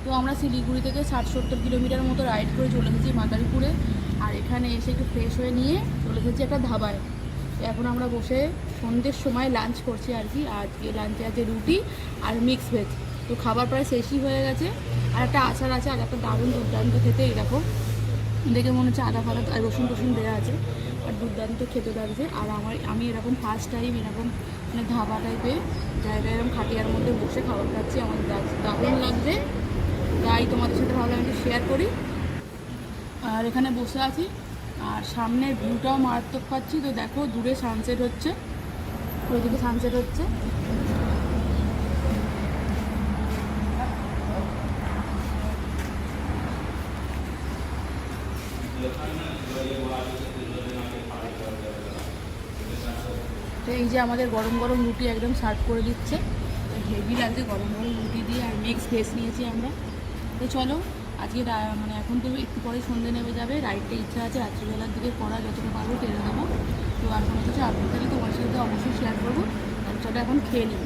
তো আমরা শিলিগুড়ি থেকে 60-70 কিলোমিটার মতো রাইড করে চলে এসেছি মাদারীপুরে। আর এখানে এসে একটু ফ্রেশ হয়ে নিয়ে চলে এসেছি একটা ধাবায়। এখন আমরা বসে সন্ধ্যের সময় লাঞ্চ করছি আর কি। আজকে লাঞ্চে আছে রুটি আর মিক্স ভেজ। তো খাবার প্রায় শেষই হয়ে গেছে। আর একটা আচার আছে, আর একটা দারুণ দুর্দান্ত খেতে। এরকম দেখে মনে হচ্ছে আদা ফাদা আর রসুন টসুন দেওয়া আছে, আর দুর্দান্ত খেতে লাগছে। আর আমি এরকম ফার্স্ট টাইম এরকম মানে ধাবা টাইপের জায়গায় এরকম খাটিয়ার মধ্যে বসে খাবার খাচ্ছি, আমার দারুণ লাগছে। তাই তোমাদের সাথে ভাবলাম একটু শেয়ার করি। আর এখানে বসে আছি, আর সামনের ভিউটাও মারাত্মক পাচ্ছি। তো দেখো দূরে সানসেট হচ্ছে, ওইদিকে সানসেট হচ্ছে। তো এই যে আমাদের গরম গরম রুটি একদম সার্ভ করে দিচ্ছে, হেভি লাগছে গরম গরম রুটি দিয়ে। আর মিক্স ভেজ নিয়েছি আমরা। তো চলো আজকে মানে এখন তো একটু পরে সন্ধ্যে নেমে যাবে, রাইডটা ইচ্ছা আছে রাত্রিবেলার দিকে করা, যতটা পারবো টেনে দেবো। তো আর কোনো কিছু আপডেট থাকলে তোমার সাথে অবশ্যই শেয়ার করবো। আর চলো এখন খেয়ে নিই।